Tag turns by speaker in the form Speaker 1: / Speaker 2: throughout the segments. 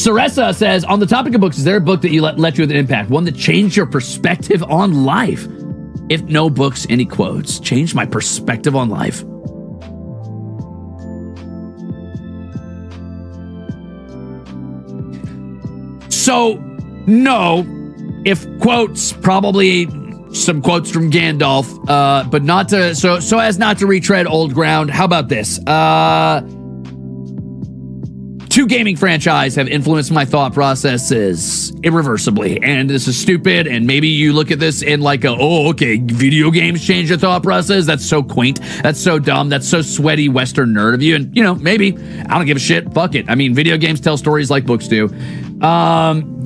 Speaker 1: Saressa says, on the topic of books, is there a book that you let you with an impact? One that changed your perspective on life? If no books, any quotes? Changed my perspective on life. So, no. If quotes, probably some quotes from Gandalf, but not to so as not to retread old ground. How about this? Two gaming franchises have influenced my thought processes irreversibly, and this is stupid, and maybe you look at this in like video games change your thought process. That's so quaint. That's so dumb. That's so sweaty Western nerd of you, and maybe. I don't give a shit. Fuck it. I mean, video games tell stories like books do.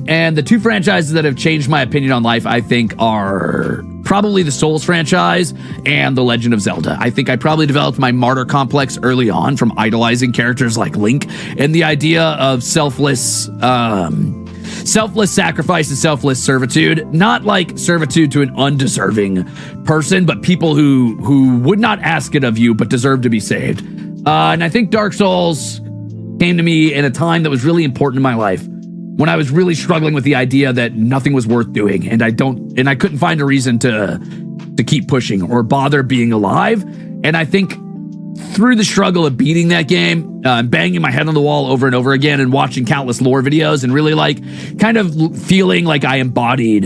Speaker 1: And the two franchises that have changed my opinion on life, I think, are probably the Souls franchise and The Legend of Zelda. I think I probably developed my martyr complex early on from idolizing characters like Link, and the idea of selfless sacrifice and selfless servitude, not like servitude to an undeserving person, but people who would not ask it of you but deserve to be saved. And I think Dark Souls came to me in a time that was really important in my life, when I was really struggling with the idea that nothing was worth doing, and I couldn't find a reason to keep pushing or bother being alive. And I think through the struggle of beating that game, banging my head on the wall over and over again, and watching countless lore videos, and really kind of feeling like I embodied,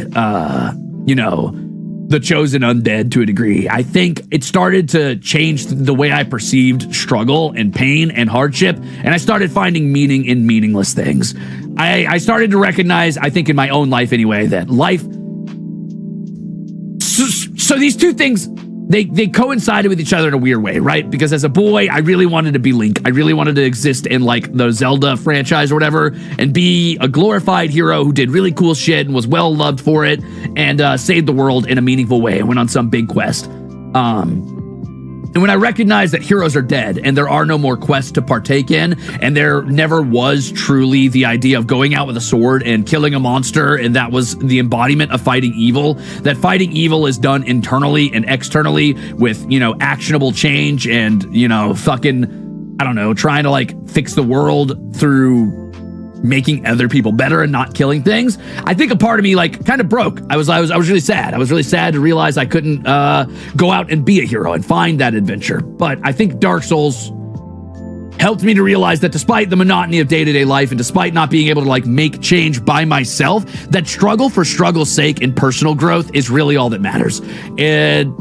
Speaker 1: the chosen undead to a degree, I think it started to change the way I perceived struggle and pain and hardship, and I started finding meaning in meaningless things. I started to recognize, I think in my own life anyway, that life... So these two things, they coincided with each other in a weird way, right? Because as a boy, I really wanted to be Link. I really wanted to exist in like the Zelda franchise or whatever, and be a glorified hero who did really cool shit and was well loved for it, and saved the world in a meaningful way and went on some big quest. And when I recognized that heroes are dead and there are no more quests to partake in, and there never was truly the idea of going out with a sword and killing a monster, and that was the embodiment of fighting evil, that fighting evil is done internally and externally with, actionable change and, trying to like fix the world through making other people better and not killing things. I think a part of me kind of broke. I was really sad. I was really sad to realize I couldn't go out and be a hero and find that adventure. But I think Dark Souls helped me to realize that despite the monotony of day-to-day life, and despite not being able to make change by myself, that struggle for struggle's sake and personal growth is really all that matters. And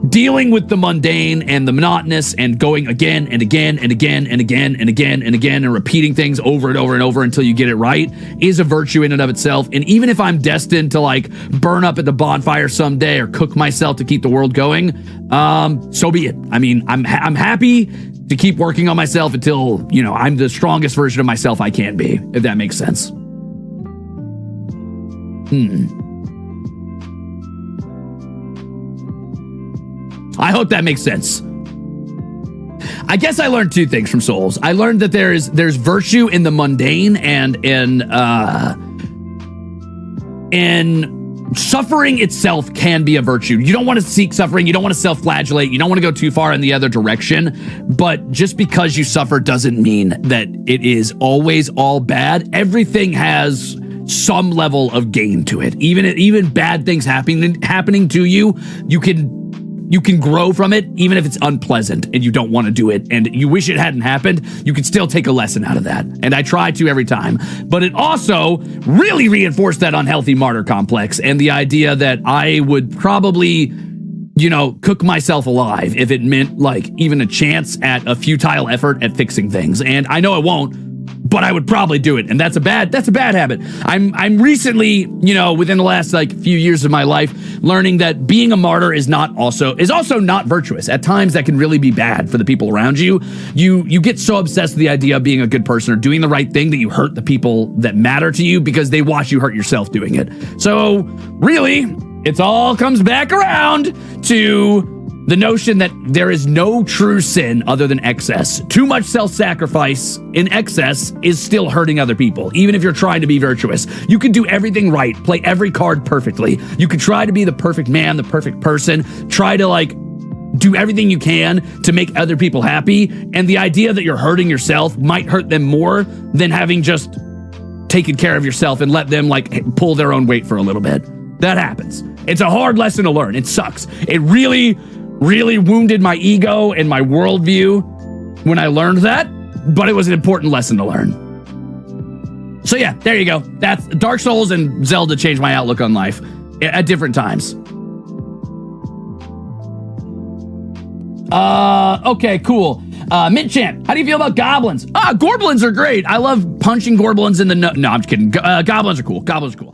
Speaker 1: dealing with the mundane and the monotonous and going again and again and again and again and again and again and repeating things over and over and over until you get it right is a virtue in and of itself. And even if I'm destined to burn up at the bonfire someday or cook myself to keep the world going, so be it. I mean, I'm happy to keep working on myself until, I'm the strongest version of myself I can be, if that makes sense. I hope that makes sense. I guess I learned two things from Souls. I learned that there's virtue in the mundane and in suffering itself can be a virtue. You don't want to seek suffering. You don't want to self-flagellate. You don't want to go too far in the other direction. But just because you suffer doesn't mean that it is always all bad. Everything has some level of gain to it. Even bad things happening to you, you can grow from it, even if it's unpleasant and you don't want to do it and you wish it hadn't happened. You can still take a lesson out of that. And I try to every time. But it also really reinforced that unhealthy martyr complex and the idea that I would probably, cook myself alive if it meant even a chance at a futile effort at fixing things. And I know it won't, but I would probably do it. And that's a bad habit. I'm recently, within the last few years of my life, learning that being a martyr is also not virtuous. At times that can really be bad for the people around you. You get so obsessed with the idea of being a good person or doing the right thing that you hurt the people that matter to you because they watch you hurt yourself doing it. So really, it all comes back around to the notion that there is no true sin other than excess. Too much self-sacrifice in excess is still hurting other people, even if you're trying to be virtuous. You can do everything right, play every card perfectly. You can try to be the perfect man, the perfect person, try to do everything you can to make other people happy. And the idea that you're hurting yourself might hurt them more than having just taken care of yourself and let them like pull their own weight for a little bit. That happens. It's a hard lesson to learn. It sucks. It really, really wounded my ego and my worldview when I learned that, but it was an important lesson to learn. So yeah, there you go. That's Dark Souls and Zelda changed my outlook on life at different times. Okay, cool. Mint Champ, how do you feel about goblins? Gorblins are great. I love punching gorblins in the no, I'm just kidding. Goblins are cool. Goblins are cool.